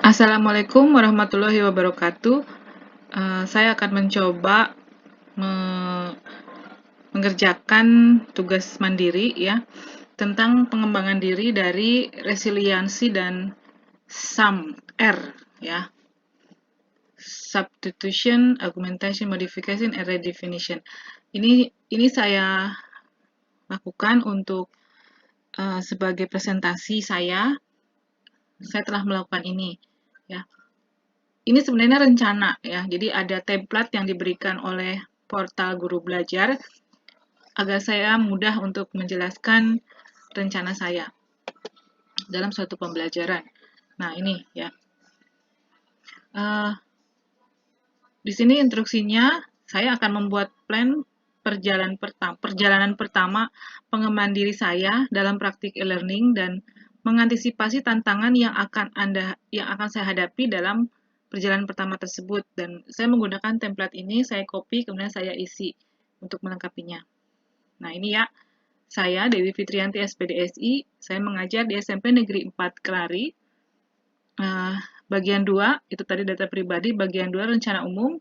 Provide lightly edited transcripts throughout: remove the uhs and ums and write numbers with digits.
Assalamualaikum warahmatullahi wabarakatuh. Saya akan mencoba mengerjakan tugas mandiri ya tentang pengembangan diri dari resiliensi dan SAM-R ya. Substitution, Augmentation, Modification, and Redefinition. Ini saya lakukan untuk sebagai presentasi saya telah melakukan ini ya. Ini sebenarnya rencana ya, jadi ada template yang diberikan oleh portal Guru Belajar agar saya mudah untuk menjelaskan rencana saya dalam suatu pembelajaran. Nah ini ya, di sini instruksinya saya akan membuat plan perjalanan pertama pengembangan diri saya dalam praktik e-learning dan mengantisipasi tantangan yang akan saya hadapi dalam perjalanan pertama tersebut. Dan saya menggunakan template ini, saya copy kemudian saya isi untuk melengkapinya. Nah ini ya, saya Dewi Fitrianti SPDSI, saya mengajar di SMP Negeri 4 Kelari. Bagian 2, itu tadi data pribadi, bagian 2 rencana umum.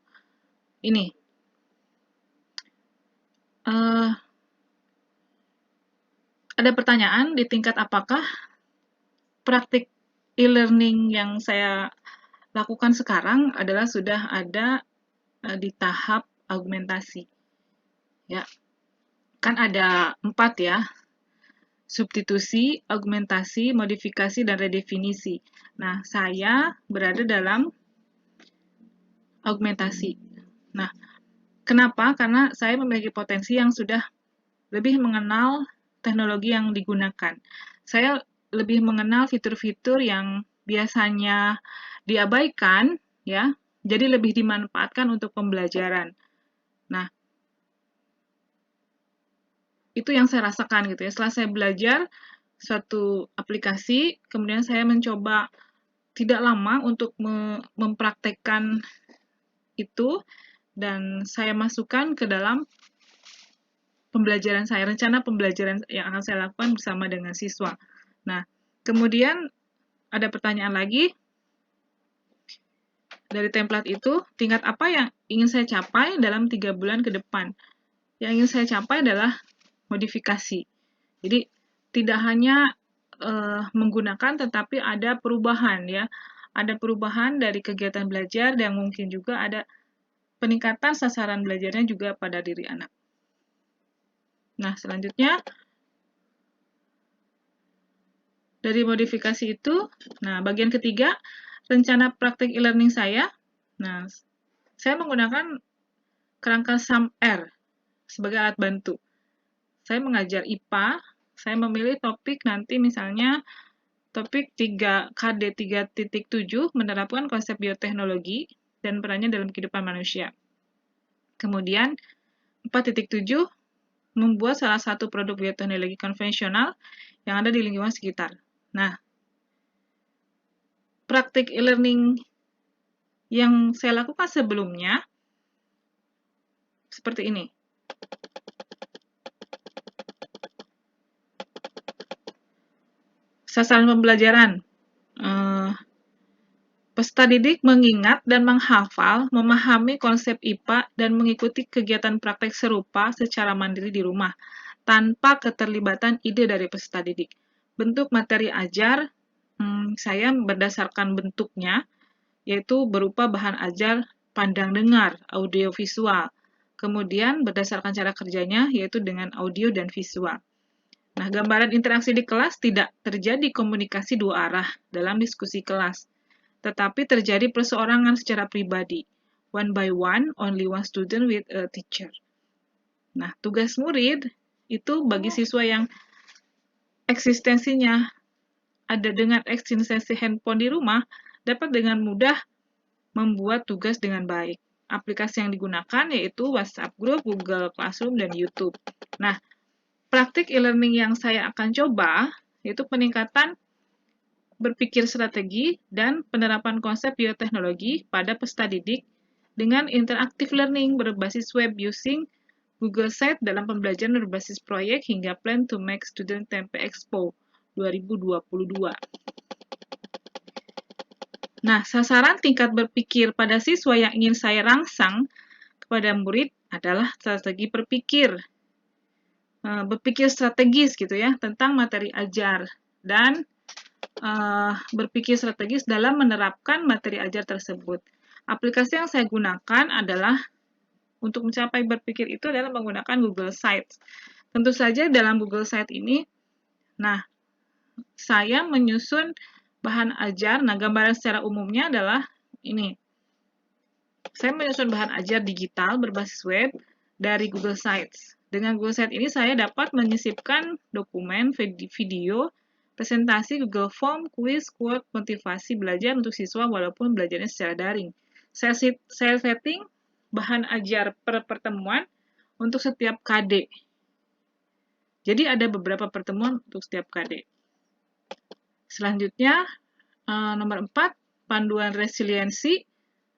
Ini. Ada pertanyaan di tingkat apakah praktik e-learning yang saya lakukan sekarang adalah sudah ada di tahap augmentasi. Ya. Kan ada 4 ya. Substitusi, augmentasi, modifikasi, dan redefinisi. Nah, saya berada dalam augmentasi. Nah, kenapa? Karena saya memiliki potensi yang sudah lebih mengenal teknologi yang digunakan. Saya lebih mengenal fitur-fitur yang biasanya diabaikan, ya, jadi lebih dimanfaatkan untuk pembelajaran. Nah, itu yang saya rasakan gitu ya. Setelah saya belajar suatu aplikasi, kemudian saya mencoba tidak lama untuk mempraktekkan itu, dan saya masukkan ke dalam pembelajaran saya, rencana pembelajaran yang akan saya lakukan bersama dengan siswa. Nah, kemudian ada pertanyaan lagi, dari template itu, tingkat apa yang ingin saya capai dalam 3 bulan ke depan? Yang ingin saya capai adalah modifikasi. Jadi, tidak hanya menggunakan, tetapi ada perubahan ya. Ada perubahan dari kegiatan belajar dan mungkin juga ada peningkatan sasaran belajarnya juga pada diri anak. Nah, selanjutnya, dari modifikasi itu, nah bagian ketiga, rencana praktik e-learning saya. Nah, saya menggunakan kerangka SAM-R sebagai alat bantu. Saya mengajar IPA, saya memilih topik nanti misalnya topik 3KD 3.7 menerapkan konsep bioteknologi dan perannya dalam kehidupan manusia. Kemudian 4.7 membuat salah satu produk bioteknologi konvensional yang ada di lingkungan sekitar. Nah, praktik e-learning yang saya lakukan sebelumnya seperti ini. Sasaran pembelajaran. Peserta didik mengingat dan menghafal, memahami konsep IPA, dan mengikuti kegiatan praktek serupa secara mandiri di rumah, tanpa keterlibatan ide dari peserta didik. Bentuk materi ajar, saya berdasarkan bentuknya, yaitu berupa bahan ajar pandang dengar, audio visual. Kemudian berdasarkan cara kerjanya, yaitu dengan audio dan visual. Nah, gambaran interaksi di kelas tidak terjadi komunikasi dua arah dalam diskusi kelas, tetapi terjadi perseorangan secara pribadi, one by one, only one student with a teacher. Nah, tugas murid itu bagi siswa yang eksistensinya ada dengan eksistensi handphone di rumah, dapat dengan mudah membuat tugas dengan baik. Aplikasi yang digunakan yaitu WhatsApp Group, Google Classroom, dan YouTube. Nah, praktik e-learning yang saya akan coba yaitu peningkatan berpikir strategi dan penerapan konsep bioteknologi pada peserta didik dengan interactive learning berbasis web using Google Sites dalam pembelajaran berbasis proyek hingga plan to make student Tempe Expo 2022. Nah, sasaran tingkat berpikir pada siswa yang ingin saya rangsang kepada murid adalah strategi berpikir strategis gitu ya, tentang materi ajar, dan berpikir strategis dalam menerapkan materi ajar tersebut. Aplikasi yang saya gunakan adalah untuk mencapai berpikir itu adalah menggunakan Google Sites. Tentu saja dalam Google Sites ini, nah, saya menyusun bahan ajar. Nah, gambaran secara umumnya adalah ini. Saya menyusun bahan ajar digital berbasis web dari Google Sites. Dengan Google Sites ini saya dapat menyisipkan dokumen, video, presentasi, Google Form, kuis, quote, motivasi belajar untuk siswa walaupun belajarnya secara daring. Saya setting bahan ajar per pertemuan untuk setiap KD. Jadi ada beberapa pertemuan untuk setiap KD. Selanjutnya, nomor 4, panduan resiliensi,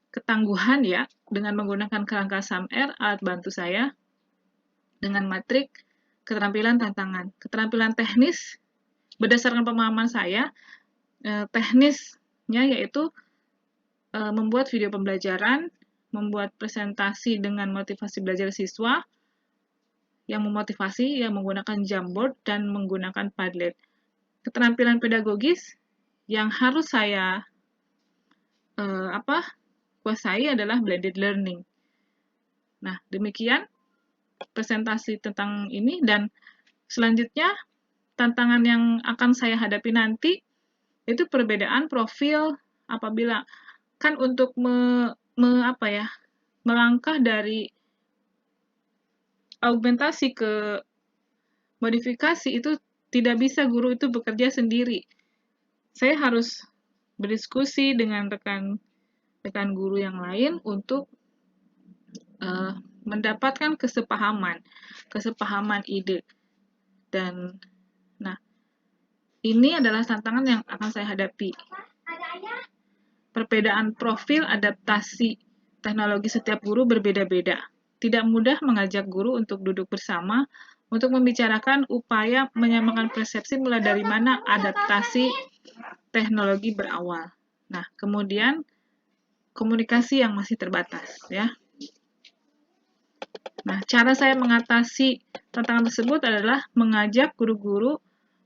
ketangguhan ya, dengan menggunakan kerangka SAMR, alat bantu saya, dengan matrik, keterampilan tantangan. Keterampilan teknis, berdasarkan pemahaman saya, teknisnya yaitu membuat video pembelajaran, membuat presentasi dengan motivasi belajar siswa, yang memotivasi, yang menggunakan Jamboard, dan menggunakan Padlet. Keterampilan pedagogis, yang harus saya kuasai adalah blended learning. Nah, demikian presentasi tentang ini, dan selanjutnya tantangan yang akan saya hadapi nanti itu perbedaan profil apabila kan untuk melangkah dari augmentasi ke modifikasi itu tidak bisa guru itu bekerja sendiri. Saya harus berdiskusi dengan rekan guru yang lain untuk mendapatkan kesepahaman ide. Dan nah, ini adalah tantangan yang akan saya hadapi. Perbedaan profil adaptasi teknologi setiap guru berbeda-beda. Tidak mudah mengajak guru untuk duduk bersama untuk membicarakan upaya menyamakan persepsi mulai dari mana adaptasi teknologi berawal. Nah, kemudian komunikasi yang masih terbatas ya. Nah, cara saya mengatasi tantangan tersebut adalah mengajak guru-guru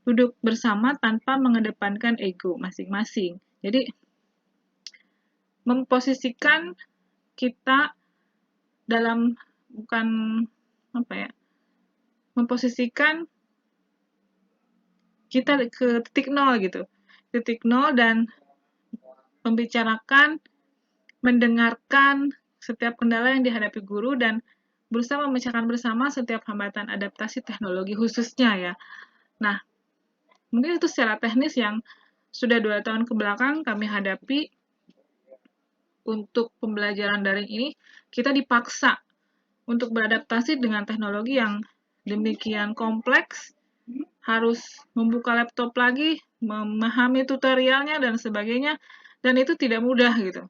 duduk bersama tanpa mengedepankan ego masing-masing. Jadi, memposisikan kita dalam memposisikan kita ke titik nol gitu. Titik nol dan membicarakan, mendengarkan setiap kendala yang dihadapi guru dan berusaha memecahkan bersama setiap hambatan adaptasi teknologi khususnya ya. Nah, mungkin itu secara teknis yang sudah 2 tahun ke belakang kami hadapi. Untuk pembelajaran daring ini, kita dipaksa untuk beradaptasi dengan teknologi yang demikian kompleks, harus membuka laptop lagi, memahami tutorialnya, dan sebagainya, dan itu tidak mudah gitu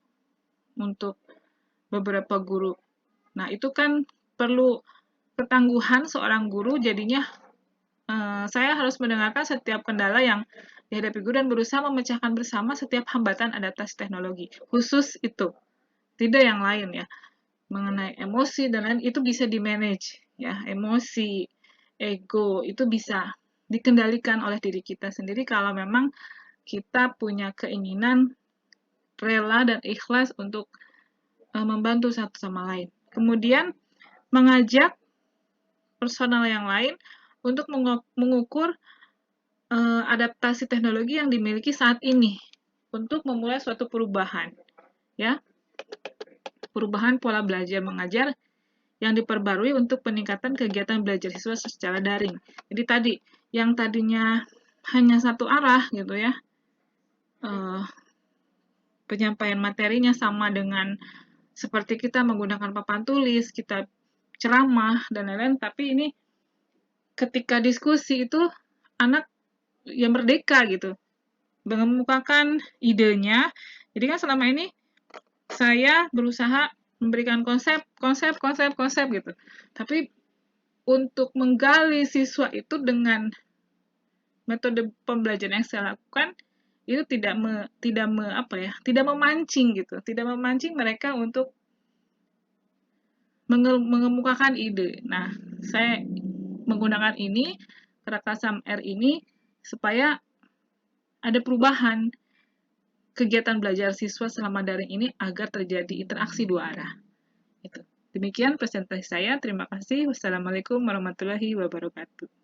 untuk beberapa guru. Nah, itu kan perlu ketangguhan seorang guru, jadinya saya harus mendengarkan setiap kendala yang dihadapi guru dan berusaha memecahkan bersama setiap hambatan adaptasi teknologi. Khusus itu, tidak yang lain ya. Mengenai emosi dan lain itu bisa di-manage ya. Emosi, ego itu bisa dikendalikan oleh diri kita sendiri kalau memang kita punya keinginan rela dan ikhlas untuk membantu satu sama lain. Kemudian mengajak personal yang lain untuk mengukur adaptasi teknologi yang dimiliki saat ini untuk memulai suatu perubahan, ya, perubahan pola belajar mengajar yang diperbarui untuk peningkatan kegiatan belajar siswa secara daring. Jadi tadi yang tadinya hanya satu arah gitu ya, penyampaian materinya sama dengan seperti kita menggunakan papan tulis, kita ceramah dan lain-lain, tapi ini ketika diskusi itu anak yang merdeka gitu, mengemukakan idenya. Jadi kan selama ini saya berusaha memberikan konsep gitu. Tapi untuk menggali siswa itu dengan metode pembelajaran yang saya lakukan, itu tidak memancing gitu, tidak memancing mereka untuk mengemukakan ide. Nah, saya menggunakan ini, kerakasam R ini, supaya ada perubahan kegiatan belajar siswa selama daring ini agar terjadi interaksi dua arah. Itu. Demikian presentasi saya. Terima kasih. Wassalamualaikum warahmatullahi wabarakatuh.